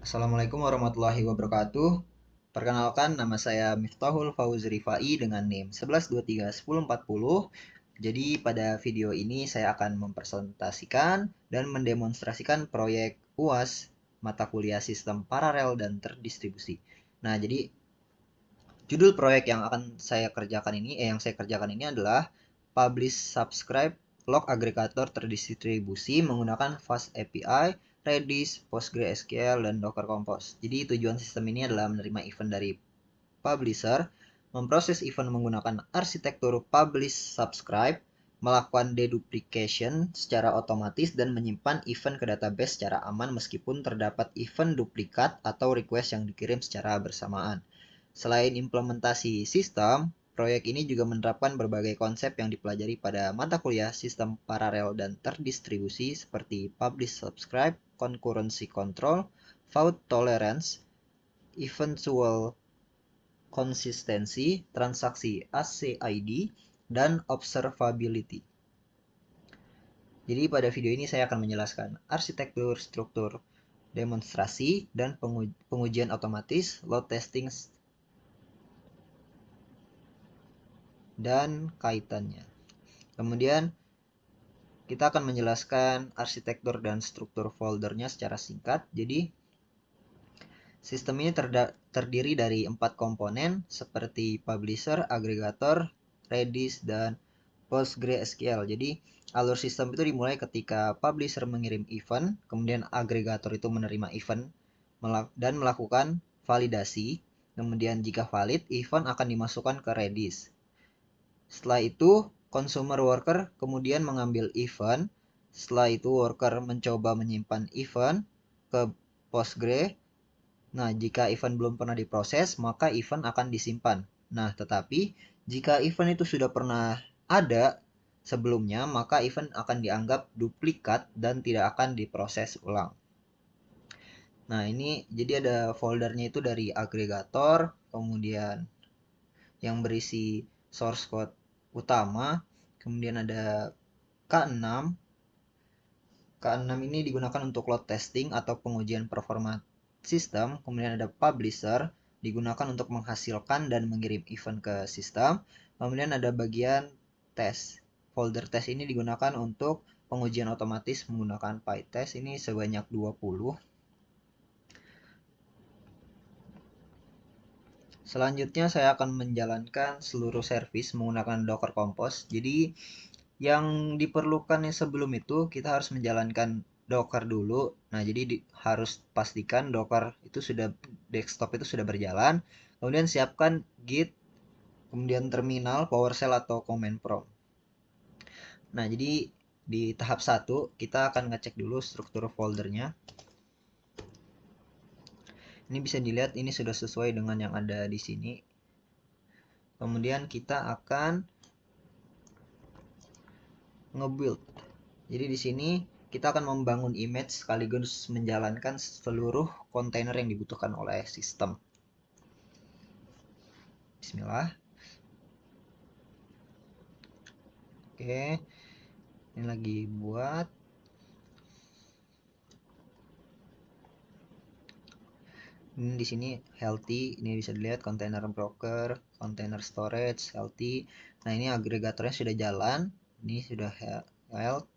Assalamualaikum warahmatullahi wabarakatuh. Perkenalkan, nama saya Miftahul Fauz Rifai dengan NIM 11231040. Jadi pada video ini saya akan mempresentasikan dan mendemonstrasikan proyek UAS mata kuliah sistem paralel dan terdistribusi. Nah, jadi judul proyek yang saya kerjakan ini adalah Publish Subscribe Log Aggregator Terdistribusi menggunakan Fast API, Redis, PostgreSQL, dan Docker Compose. Jadi tujuan sistem ini adalah menerima event dari publisher, memproses event menggunakan arsitektur Publish Subscribe, melakukan deduplication secara otomatis, dan menyimpan event ke database secara aman meskipun terdapat event duplikat atau request yang dikirim secara bersamaan. Selain implementasi sistem, proyek ini juga menerapkan berbagai konsep yang dipelajari pada mata kuliah sistem paralel dan terdistribusi seperti publish subscribe, concurrency control, fault tolerance, eventual konsistensi, transaksi ACID, dan observability. Jadi pada video ini saya akan menjelaskan arsitektur, struktur, demonstrasi, dan pengujian otomatis, load testing, dan kaitannya. Kemudian kita akan menjelaskan arsitektur dan struktur foldernya secara singkat. Jadi sistem ini terdiri dari 4 komponen seperti publisher, aggregator, Redis, dan PostgreSQL. Jadi alur sistem itu dimulai ketika publisher mengirim event, kemudian aggregator itu menerima event dan melakukan validasi. Kemudian jika valid, event akan dimasukkan ke Redis. Setelah itu, consumer worker kemudian mengambil event. Setelah itu, worker mencoba menyimpan event ke Postgre. Nah, jika event belum pernah diproses, maka event akan disimpan. Nah, tetapi jika event itu sudah pernah ada sebelumnya, maka event akan dianggap duplikat dan tidak akan diproses ulang. Nah, ini jadi ada foldernya itu dari agregator, kemudian yang berisi source code utama, kemudian ada K6. K6 ini digunakan untuk load testing atau pengujian performa sistem, kemudian ada publisher digunakan untuk menghasilkan dan mengirim event ke sistem, kemudian ada bagian test. Folder test ini digunakan untuk pengujian otomatis menggunakan PyTest, ini sebanyak 20. Selanjutnya saya akan menjalankan seluruh service menggunakan Docker Compose. Jadi yang diperlukan sebelum itu kita harus menjalankan Docker dulu. Nah, jadi harus pastikan Docker itu sudah desktop itu sudah berjalan. Kemudian siapkan Git, kemudian terminal, PowerShell atau command prompt. Nah, jadi di tahap 1 kita akan ngecek dulu struktur foldernya. Ini bisa dilihat ini sudah sesuai dengan yang ada di sini. Kemudian kita akan nge-build. Jadi di sini kita akan membangun image sekaligus menjalankan seluruh kontainer yang dibutuhkan oleh sistem. Bismillah. Oke. Ini lagi buat. Ini di sini healthy, ini bisa dilihat container broker, container storage, healthy. Nah, ini agregatornya sudah jalan. Ini sudah health.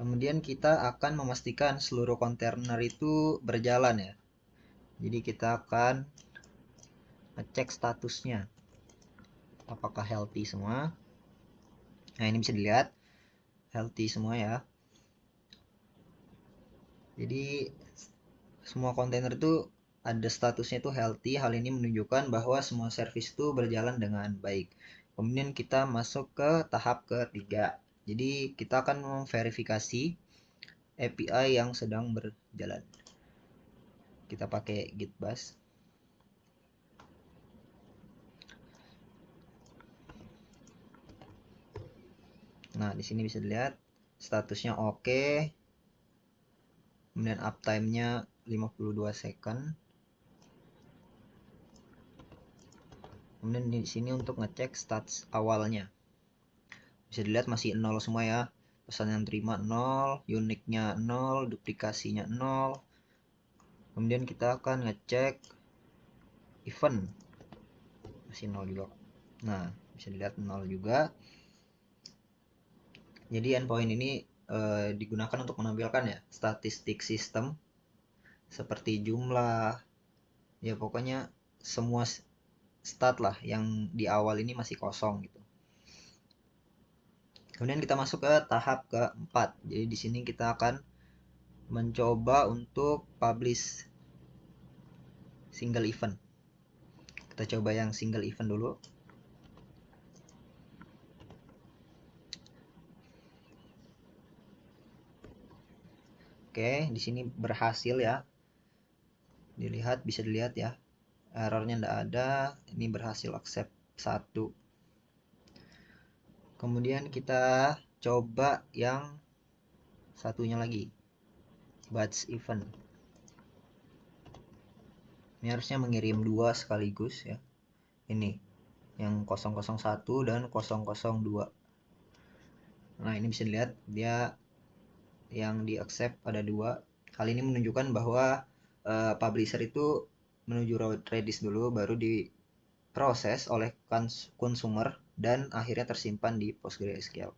Kemudian kita akan memastikan seluruh kontainer itu berjalan ya. Jadi kita akan ngecek statusnya. Apakah healthy semua. Nah, ini bisa dilihat healthy semua ya. Jadi semua kontainer itu ada statusnya itu healthy. Hal ini menunjukkan bahwa semua service itu berjalan dengan baik. Kemudian kita masuk ke tahap ketiga. Jadi kita akan memverifikasi API yang sedang berjalan. Kita pakai Git Bash. Nah, di sini bisa dilihat statusnya oke. Kemudian uptime-nya 52 second. Kemudian di sini untuk ngecek stats awalnya. Bisa dilihat masih 0 semua ya. Pesan yang terima 0, unique-nya 0, duplikasinya 0. Kemudian kita akan ngecek event, masih 0 juga. Nah, bisa dilihat 0 juga. Jadi endpoint ini digunakan untuk menampilkan ya statistik sistem seperti jumlah, ya pokoknya semua stat lah yang di awal ini masih kosong gitu. Kemudian kita masuk ke tahap keempat. Jadi di sini kita akan mencoba untuk publish single event. Kita coba yang single event dulu. Oke, di sini berhasil ya. Bisa dilihat ya. Errornya tidak ada. Ini berhasil accept 1. Kemudian kita coba yang satunya lagi, batch event. Ini harusnya mengirim 2 sekaligus ya. Ini yang 001 dan 002. Nah, ini bisa dilihat dia yang di accept pada 2. Hal ini menunjukkan bahwa publisher itu menuju Redis dulu, baru diproses oleh consumer dan akhirnya tersimpan di PostgreSQL.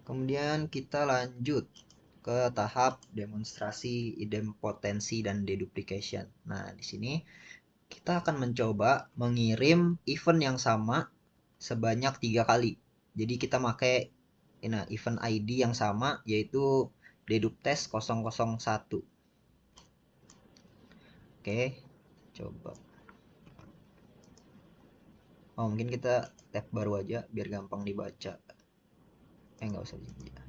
Kemudian kita lanjut ke tahap demonstrasi idempotensi dan deduplication. Nah, di sini kita akan mencoba mengirim event yang sama sebanyak 3 kali. Jadi kita pakai event ID yang sama, yaitu deduptest 001. Oke, coba. Oh, mungkin kita tab baru aja biar gampang dibaca. Nggak usah dibaca.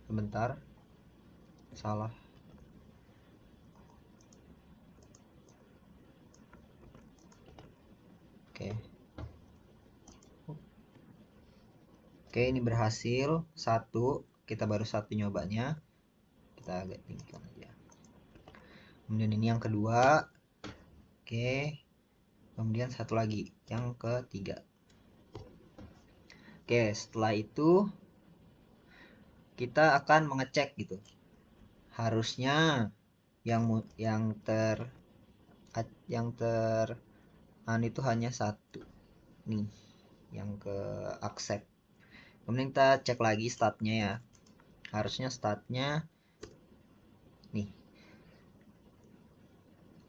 Sebentar, salah. Oke, ini berhasil 1. Kita baru 1 nyobanya. Kita agak tinggikan aja. Kemudian ini yang kedua. Oke. Kemudian 1 lagi, yang ketiga. Oke, setelah itu kita akan mengecek gitu. Harusnya yang itu hanya 1. Nih, yang ke accept. Kemudian kita cek lagi statnya ya. Harusnya statnya nih.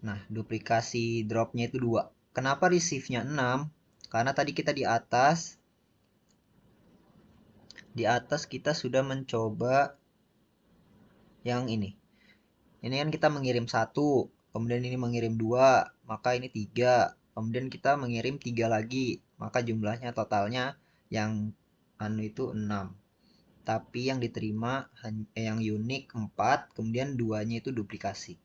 Nah, duplikasi dropnya itu 2. Kenapa receive-nya 6? Karena tadi kita di atas kita sudah mencoba yang ini. Ini kan kita mengirim 1, kemudian ini mengirim 2, maka ini 3. Kemudian kita mengirim 3 lagi, maka jumlahnya totalnya yang itu 6. Tapi yang diterima yang unik 4, kemudian 2-nya itu duplikasi.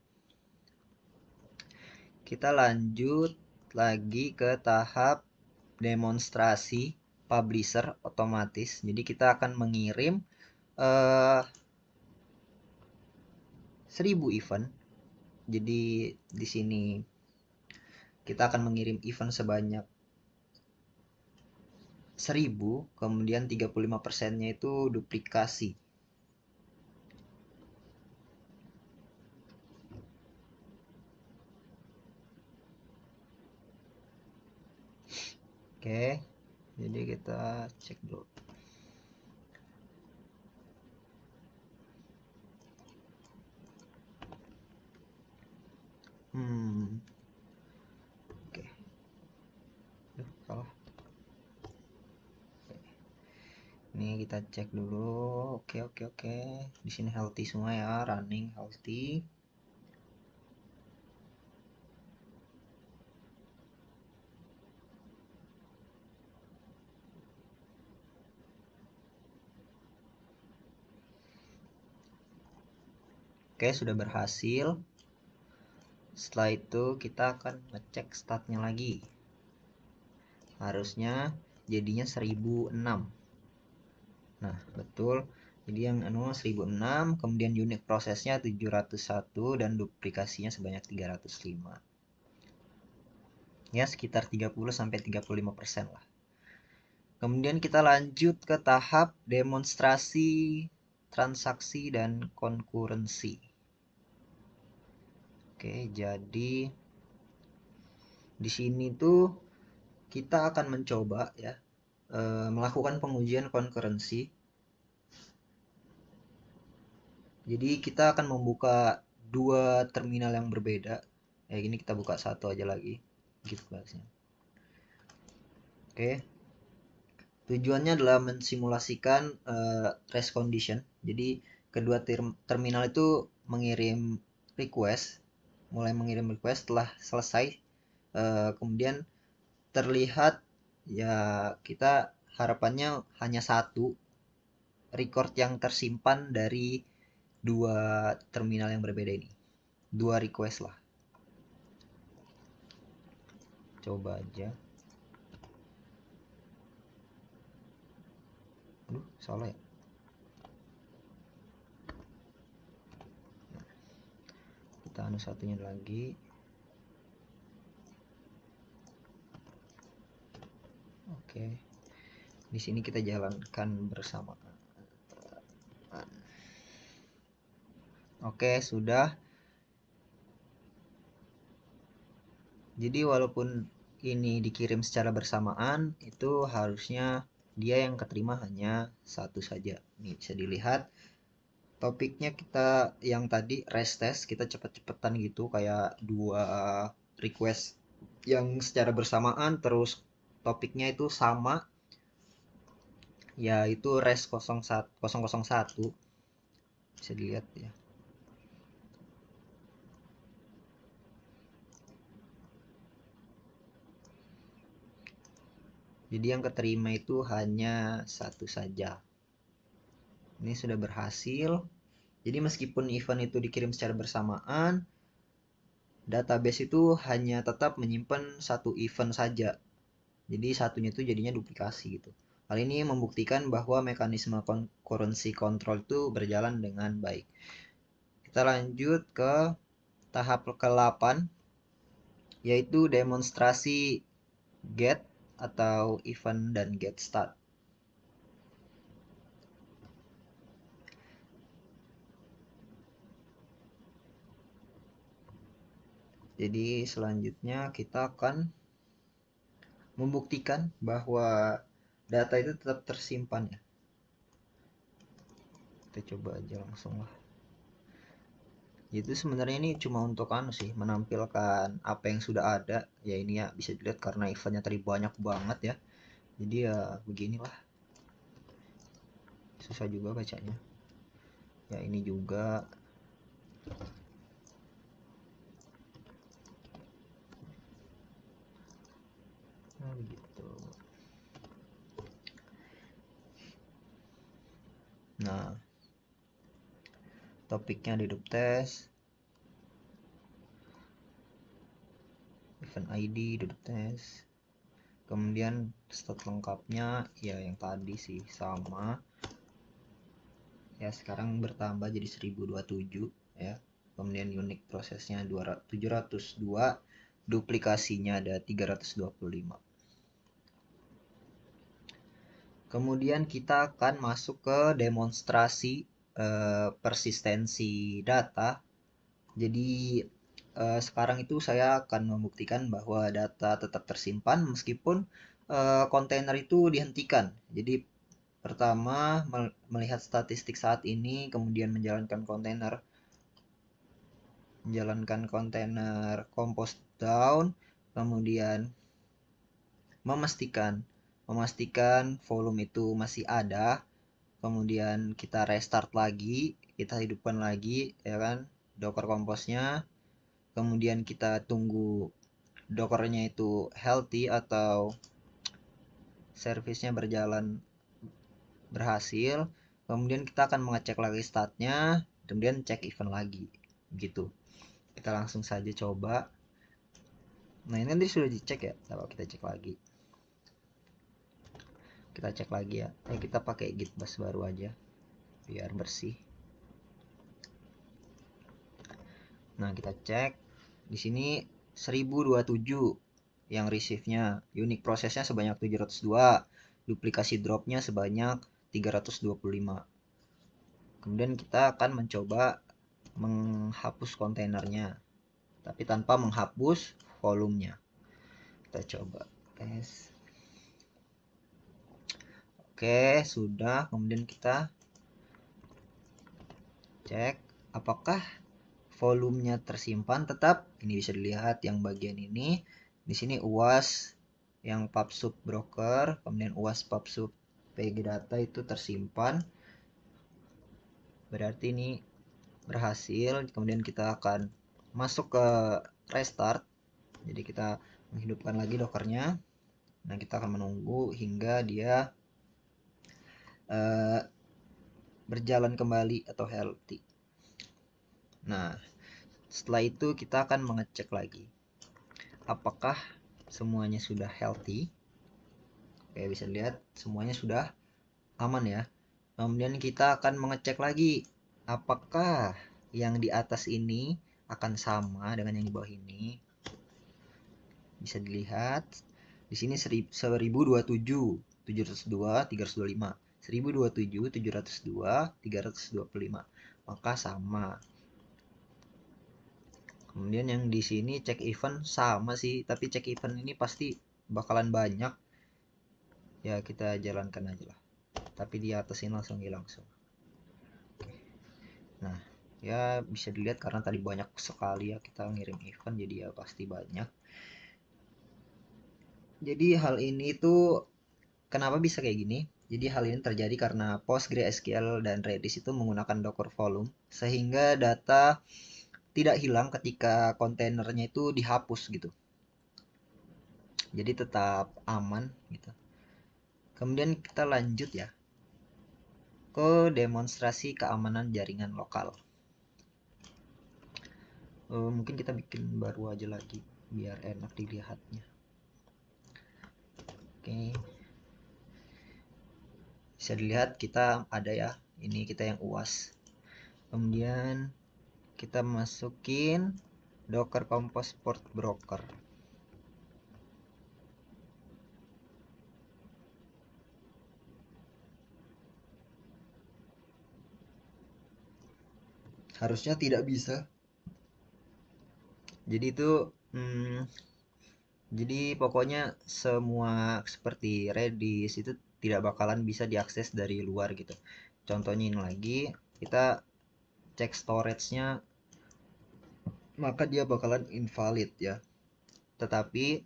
Kita lanjut lagi ke tahap demonstrasi publisher otomatis. Jadi kita akan mengirim 1000 event. Jadi di sini kita akan mengirim event sebanyak 1000, kemudian 35%-nya itu duplikasi. Oke, jadi kita cek dulu. Oke. Salah. Ini kita cek dulu. Oke. Di sini healthy semua ya, running healthy. Oke, sudah berhasil. Setelah itu kita akan ngecek statnya lagi. Harusnya jadinya 1006. Nah, betul. Jadi yang 1006, kemudian unit prosesnya 701 dan duplikasinya sebanyak 305. Ya, sekitar 30-35% lah. Kemudian kita lanjut ke tahap demonstrasi transaksi dan konkurensi. Oke, jadi di sini tuh kita akan mencoba ya melakukan pengujian konkurensi. Jadi kita akan membuka dua terminal yang berbeda. Ya, ini kita buka satu aja lagi, gitu bahasanya. Oke. Tujuannya adalah mensimulasikan race condition. Jadi kedua terminal itu mengirim request, mulai mengirim request setelah selesai. Kemudian terlihat ya kita harapannya hanya satu record yang tersimpan dari dua terminal yang berbeda ini. Dua request lah. Coba aja. Aduh, salah ya. Kita anu satunya lagi. Oke. Di sini kita jalankan bersama. Oke, sudah. Jadi walaupun ini dikirim secara bersamaan, itu harusnya dia yang keterima hanya satu saja. Nih bisa dilihat topiknya kita yang tadi race test, kita cepet-cepetan gitu kayak dua request yang secara bersamaan, terus topiknya itu sama, yaitu race 001. Bisa dilihat ya. Jadi yang keterima itu hanya satu saja. Ini sudah berhasil. Jadi meskipun event itu dikirim secara bersamaan, database itu hanya tetap menyimpan satu event saja. Jadi satunya itu jadinya duplikasi gitu. Hal ini membuktikan bahwa mekanisme concurrency control itu berjalan dengan baik. Kita lanjut ke tahap ke-8, yaitu demonstrasi get atau event dan get start. Jadi selanjutnya kita akan membuktikan bahwa data itu tetap tersimpan ya. Kita coba aja langsung lah. Itu sebenarnya ini cuma untuk sih menampilkan apa yang sudah ada. Ya ini ya bisa dilihat karena eventnya tadi banyak banget ya. Jadi ya beginilah. Susah juga bacanya. Ya ini juga. Nah begitu. Nah, topiknya dedup test, event ID, dedup test. Kemudian stat lengkapnya ya yang tadi sih sama. Ya sekarang bertambah jadi 1027 ya. Kemudian unit prosesnya 702, duplikasinya ada 325. Kemudian kita akan masuk ke demonstrasi persistensi data. Jadi sekarang itu saya akan membuktikan bahwa data tetap tersimpan meskipun kontainer itu dihentikan. Jadi pertama melihat statistik saat ini, kemudian menjalankan kontainer compose down, kemudian memastikan volume itu masih ada, kemudian kita restart lagi, kita hidupkan lagi ya kan Docker Compose-nya, kemudian kita tunggu Docker-nya itu healthy atau service-nya berjalan berhasil, kemudian kita akan mengecek lagi statnya, kemudian cek event lagi gitu. Kita langsung saja coba. Nah ini nanti sudah dicek ya, coba kita cek lagi. Kita cek lagi ya. Kita pakai git bash baru aja biar bersih. Nah kita cek di sini 1027. yang receive-nya. Unique prosesnya sebanyak 702, duplikasi dropnya sebanyak 325. Kemudian kita akan mencoba menghapus kontainernya, tapi tanpa menghapus volumenya. Kita coba tes. Oke, sudah. Kemudian kita cek apakah volumenya tersimpan tetap. Ini bisa dilihat yang bagian ini. Di sini UAS yang PubSub broker, kemudian UAS PubSub PG data itu tersimpan. Berarti ini berhasil. Kemudian kita akan masuk ke restart. Jadi kita menghidupkan lagi dockernya. Nah, kita akan menunggu hingga dia berjalan kembali atau healthy. Nah, setelah itu kita akan mengecek lagi apakah semuanya sudah healthy. Oke, bisa dilihat semuanya sudah aman ya. Kemudian kita akan mengecek lagi apakah yang di atas ini akan sama dengan yang di bawah ini. Bisa dilihat di sini 1027, 702, 325, 1027, 702, 325. Maka sama. Kemudian yang di sini cek event sama sih, tapi cek event ini pasti bakalan banyak. Ya kita jalankan aja lah. Tapi di atas ini langsung hilang langsung. Nah, ya bisa dilihat karena tadi banyak sekali ya kita ngirim event, jadi ya pasti banyak. Jadi hal ini tuh kenapa bisa kayak gini? Jadi hal ini terjadi karena PostgreSQL dan Redis itu menggunakan Docker Volume sehingga data tidak hilang ketika kontainernya itu dihapus gitu. Jadi tetap aman gitu. Kemudian kita lanjut ya ke demonstrasi keamanan jaringan lokal. Mungkin kita bikin baru aja lagi biar enak dilihatnya. Oke. Bisa dilihat kita ada ya, ini kita yang UAS. Kemudian kita masukin Docker Compose Port Broker. Harusnya tidak bisa. Jadi itu jadi pokoknya semua seperti Redis itu tidak bakalan bisa diakses dari luar gitu. Contohnya ini lagi, kita cek storage-nya, maka dia bakalan invalid ya. Tetapi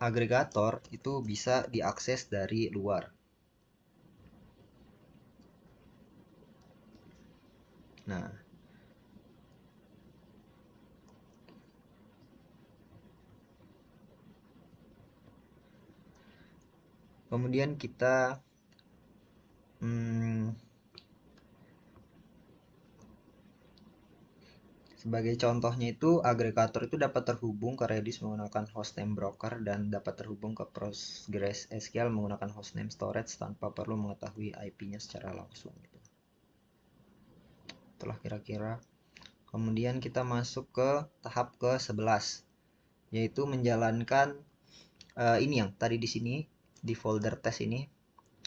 agregator itu bisa diakses dari luar. Nah, kemudian kita sebagai contohnya itu agregator itu dapat terhubung ke Redis menggunakan hostname broker dan dapat terhubung ke PostgreSQL menggunakan hostname storage tanpa perlu mengetahui IP-nya secara langsung gitu. Itulah kira-kira. Kemudian kita masuk ke tahap ke-11 yaitu menjalankan ini yang tadi di sini di folder tes ini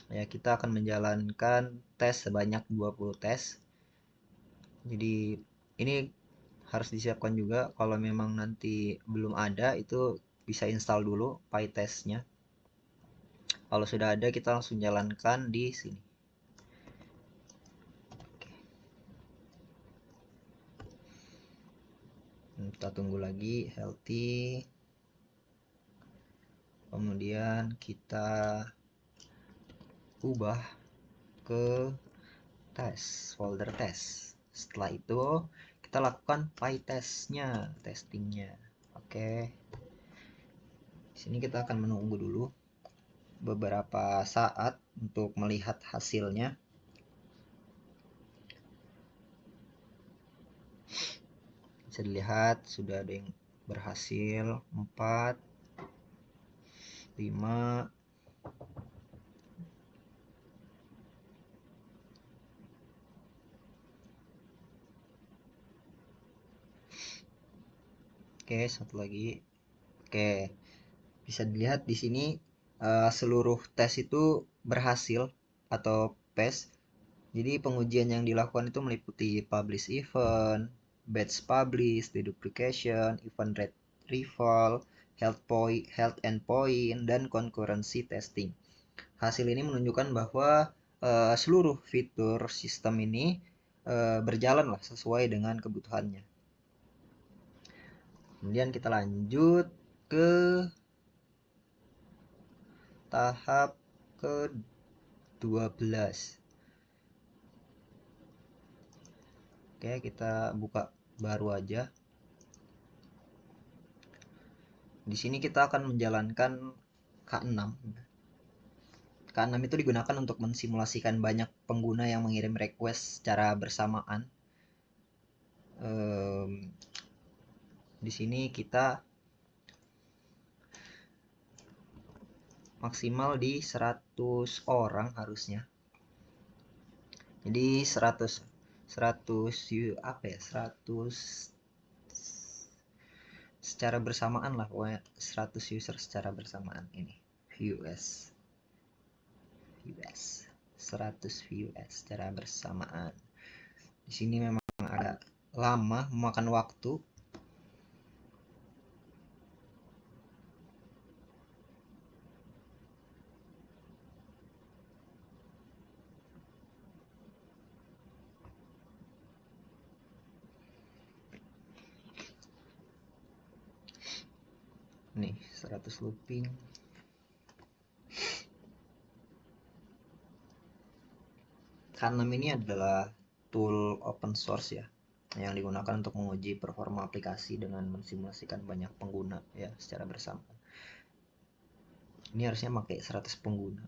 ya, kita akan menjalankan tes sebanyak 20 tes. Jadi ini harus disiapkan juga kalau memang nanti belum ada itu bisa install dulu PyTest-nya. Kalau sudah ada kita langsung jalankan di sini. Kita tunggu lagi healthy. Kemudian kita ubah ke tes, folder tes. Setelah itu kita lakukan PyTest-nya, testingnya. Oke. Di sini kita akan menunggu dulu beberapa saat untuk melihat hasilnya. Bisa dilihat sudah ada yang berhasil 4, 5, oke, satu lagi. Oke, Bisa dilihat di sini seluruh tes itu berhasil atau PES. Jadi pengujian yang dilakukan itu meliputi publish event, batch publish, deduplication, event retrieval, health endpoint, dan concurrency testing. Hasil ini menunjukkan bahwa seluruh fitur sistem ini berjalan lah sesuai dengan kebutuhannya. Kemudian kita lanjut ke tahap ke-12. Oke, kita buka baru aja. Di sini kita akan menjalankan K6. K6 itu digunakan untuk mensimulasikan banyak pengguna yang mengirim request secara bersamaan. Di sini kita maksimal di 100 orang harusnya. Jadi 100 apa ya? 100 secara bersamaan lah, pokoknya 100 user secara bersamaan ini. Views 100 views secara bersamaan. Di sini memang agak lama, memakan waktu. Nih 100 looping. K6 ini adalah tool open source ya, yang digunakan untuk menguji performa aplikasi dengan mensimulasikan banyak pengguna ya secara bersamaan. Ini harusnya pakai 100 pengguna.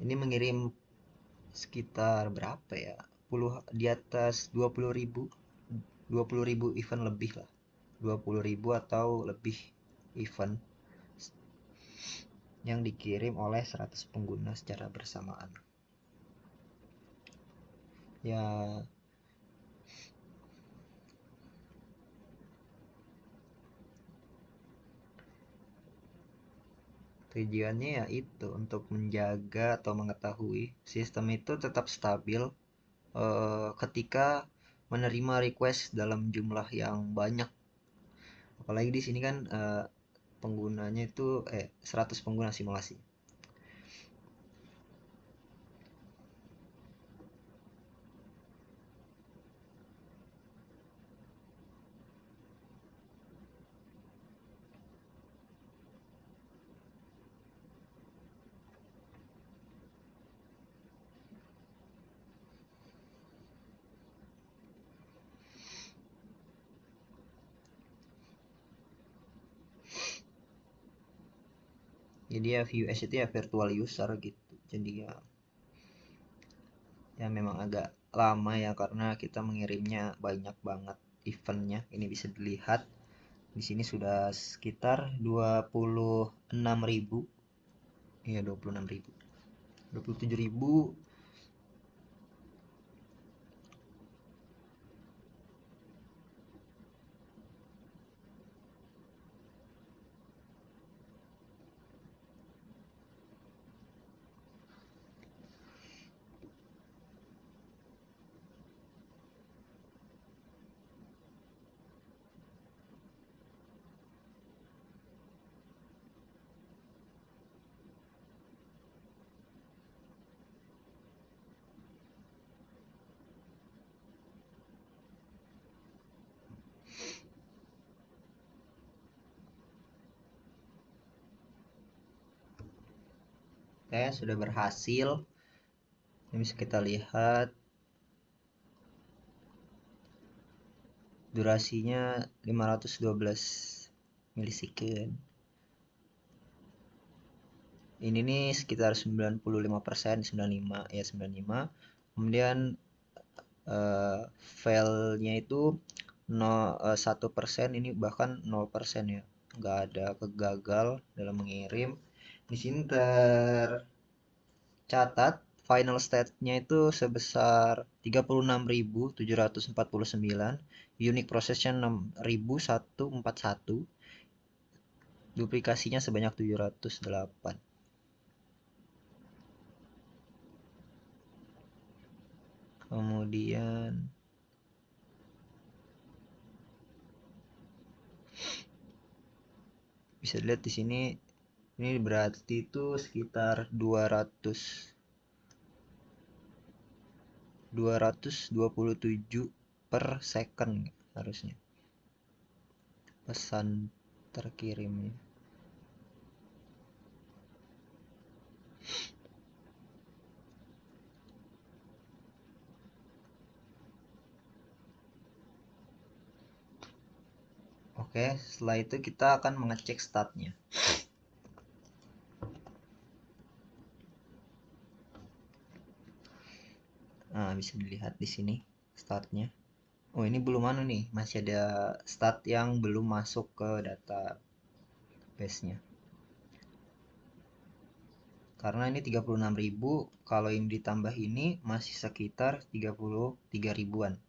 Ini mengirim sekitar berapa ya? Di atas 20.000 event lebih lah. 20.000 atau lebih event yang dikirim oleh 100 pengguna secara bersamaan. Ya, tujuannya ya itu untuk menjaga atau mengetahui sistem itu tetap stabil ketika menerima request dalam jumlah yang banyak. Apalagi di sini kan penggunanya itu 100 pengguna simulasi. Jadi ya VUS itu ya virtual user gitu. Jadi ya memang agak lama ya karena kita mengirimnya banyak banget eventnya. Ini bisa dilihat di sini sudah sekitar 26.000. Iya 26.000. 27.000. Sudah berhasil. Ini bisa kita lihat durasinya 512 milisecond. Ini nih sekitar 95%, 95 ya 95. Kemudian filenya itu 1%, ini bahkan 0% ya, nggak ada kegagal dalam mengirim. Di sini tercatat final state-nya itu sebesar 36.749, unique process-nya 6.141, Duplikasinya sebanyak 708. Kemudian bisa dilihat di sini, ini berarti itu sekitar 227 per second harusnya pesan terkirimnya. Oke, setelah itu kita akan mengecek statnya. Nah, bisa dilihat di sini statnya. Oh, ini belum nih, masih ada stat yang belum masuk ke database-nya. Karena ini 36.000, kalau ini ditambah ini masih sekitar 33 ribuan.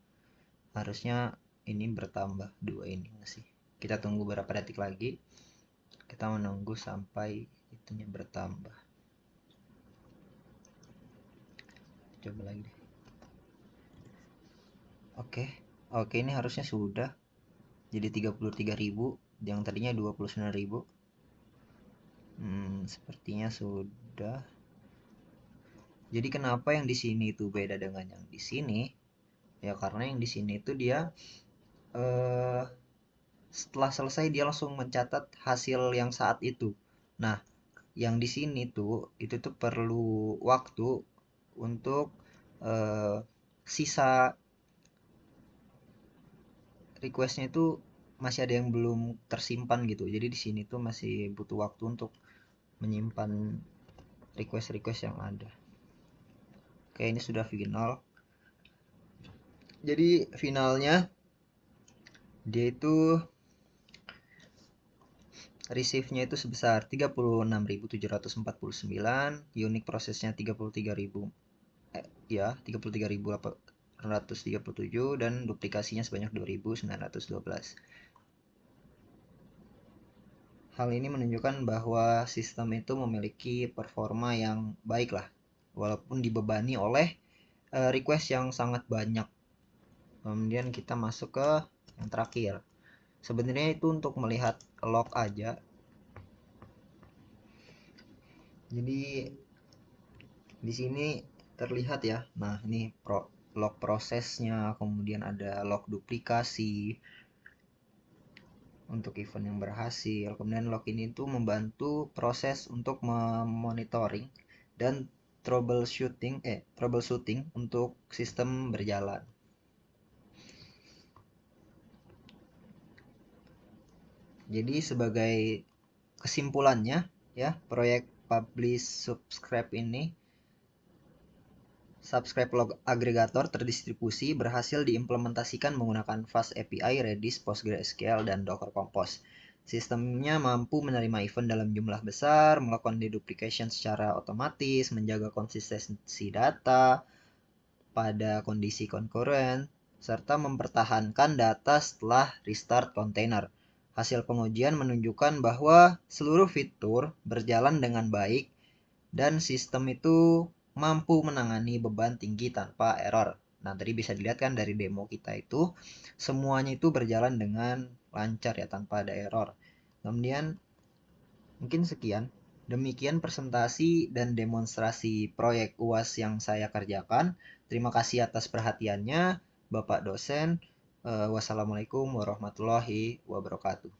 Harusnya ini bertambah 2 ini masih. Kita tunggu beberapa detik lagi. Kita menunggu sampai itunya bertambah. Coba lagi deh. Oke, ini harusnya sudah. Jadi 33.000, yang tadinya 29.000. Sepertinya sudah. Jadi kenapa yang di sini itu beda dengan yang di sini? Ya karena yang di sini itu dia setelah selesai dia langsung mencatat hasil yang saat itu. Nah, yang di sini tuh itu tuh perlu waktu untuk sisa requestnya itu masih ada yang belum tersimpan gitu. Jadi di sini tuh masih butuh waktu untuk menyimpan request-request yang ada. Oke, ini sudah final. Jadi finalnya dia itu receive-nya itu sebesar 36.749, unique prosesnya 33.000 ya 33.837 dan duplikasinya sebanyak 2.912. Hal ini menunjukkan bahwa sistem itu memiliki performa yang baik lah, walaupun dibebani oleh request yang sangat banyak. Kemudian kita masuk ke yang terakhir. Sebenarnya itu untuk melihat log aja. Jadi di sini terlihat ya. Nah, ini log prosesnya, kemudian ada log duplikasi untuk event yang berhasil. Kemudian log ini tuh membantu proses untuk memonitoring dan troubleshooting untuk sistem berjalan. Jadi sebagai kesimpulannya ya, proyek publish subscribe ini, subscribe log aggregator terdistribusi berhasil diimplementasikan menggunakan Fast API, Redis, PostgreSQL, dan Docker Compose. Sistemnya mampu menerima event dalam jumlah besar, melakukan deduplication secara otomatis, menjaga konsistensi data pada kondisi concurrent, serta mempertahankan data setelah restart kontainer. Hasil pengujian menunjukkan bahwa seluruh fitur berjalan dengan baik dan sistem itu mampu menangani beban tinggi tanpa error. Nah, tadi bisa dilihat kan dari demo kita itu semuanya itu berjalan dengan lancar ya, tanpa ada error. Kemudian mungkin sekian. Demikian presentasi dan demonstrasi proyek UAS yang saya kerjakan. Terima kasih atas perhatiannya, Bapak dosen. Wassalamualaikum warahmatullahi wabarakatuh.